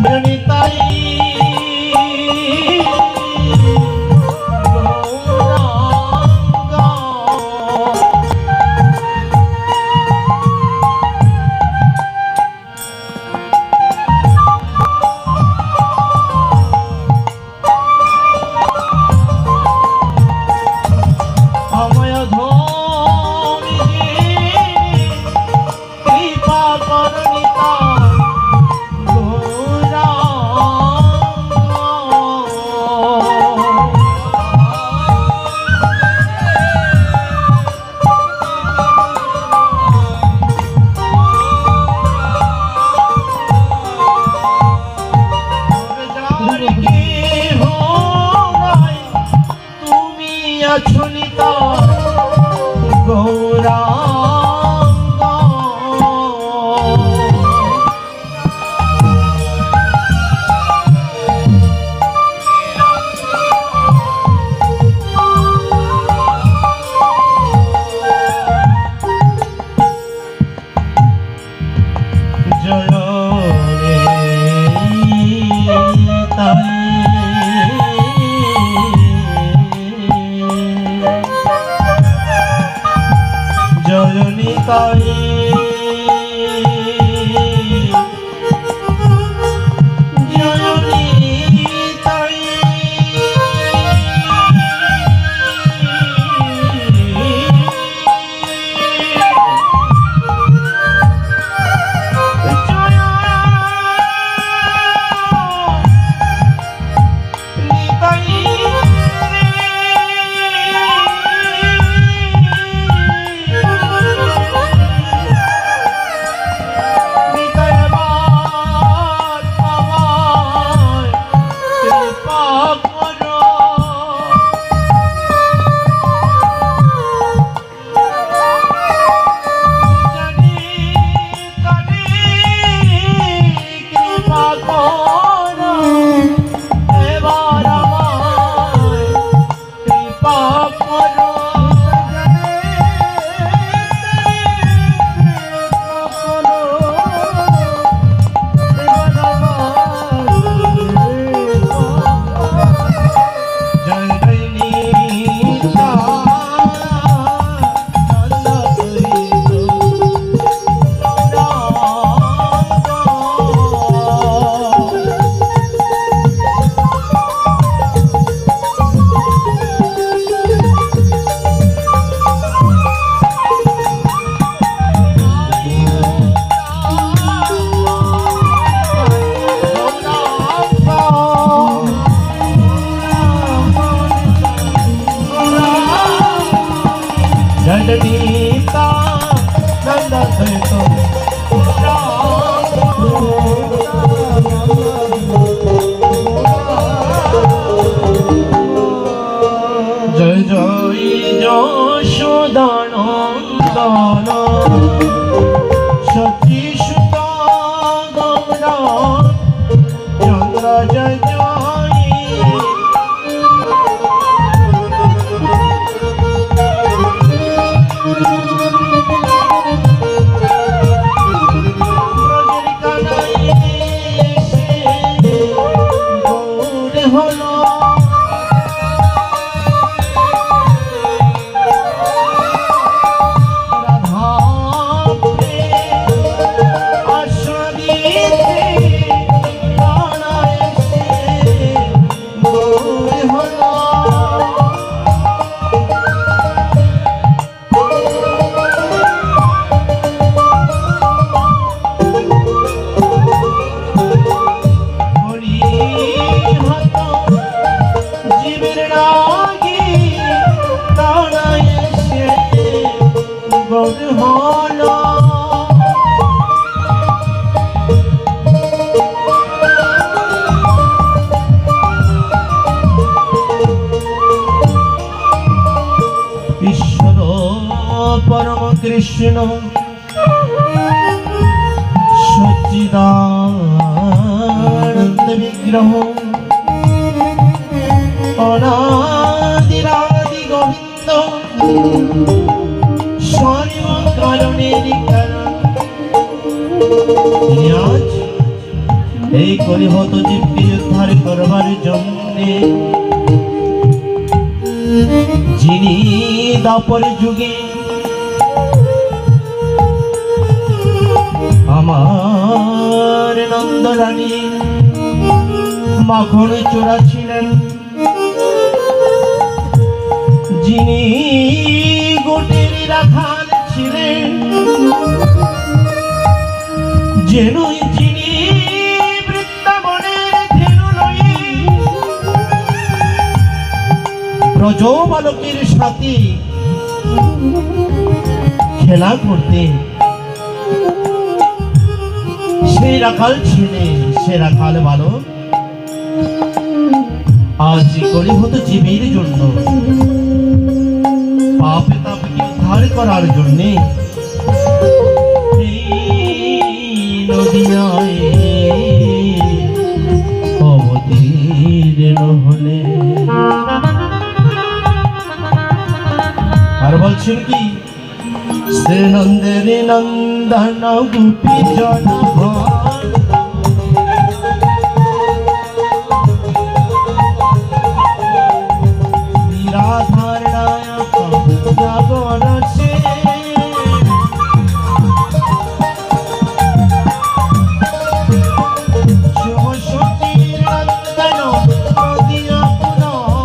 জনিতাই ছুনিতা গৌরাঙ্গ জয় রে তাই জয়নিতাই জয়নিতাই জননীতা নন্দন জয় জয় যশোদানন্দন সতী সুত গৌরা চন্দ্র জয় জয় परम कृष्ण सच्चिदानंद विग्रह अनादिरादि गोविंद सर्व कारणेर कारण आज এই কলিহত জীবকে উদ্ধার করবার জন্যে যিনি দাপর যুগে আমার নন্দরানী মাখন চোরা ছিলেন, যিনি গোটের রাখাল ছিলেন, যেনই যিনি বৃন্দাবনের ধেনু লয়ে ব্রজ বালকের সাথে খেলা করতে সে রাখাল ছেলে, সে রাখাল বালক আজ কলিহত জীবের জন্য পাপে তাপকে উদ্ধার করার জন্য নদিয়ায় অবতীর্ণ হলে। আর বলছেন কি, শ্রী নন্দের নন্দন গোপী জনগণ রাধার নায়ক জগন সে শুভসতীর নন্দন নদিয়া পুরন্দন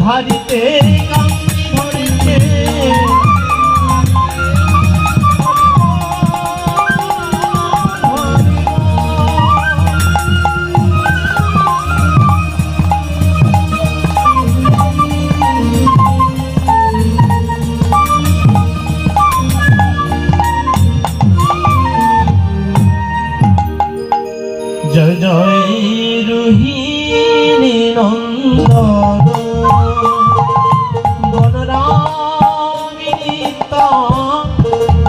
হারিতে কান্দি ধরিতে জয় জয় রোহিণী নন্দন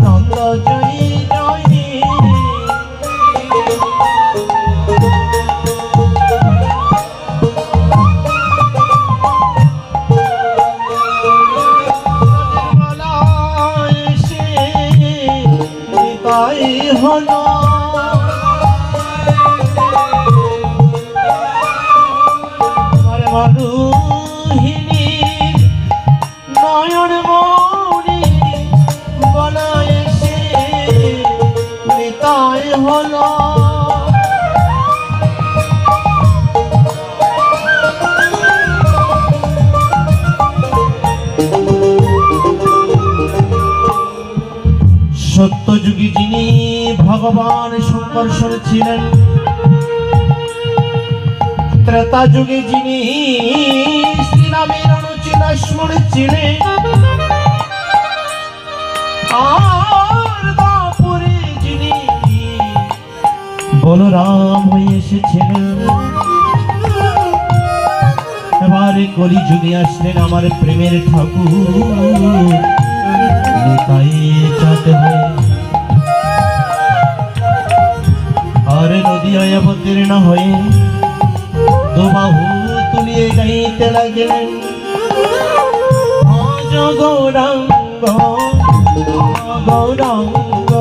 নন্দ জয় জয় তাই হল রোহিণী নয়ন মৌরি বলায় সে নিতাই হল সত্যযুগী যিনি ভগবান শঙ্কর্ষণ ছিলেন, ত্রেতা যুগে যিনি শ্রীরামের অনুচিত লক্ষ্মণ ছিলেন, আর দাপরে যিনি বলরাম হয়ে এসেছিলেন, এবারে কলি যুগে আসলেন আমার প্রেমের ঠাকুর নিতাই চাঁদ হয়ে। আর নদিয়ায় অবতীর্ণ হয়ে দুবাহু তুলিয়ে গাইতে লাগলেন ভজ গৌরাঙ্গ গৌরাঙ্গ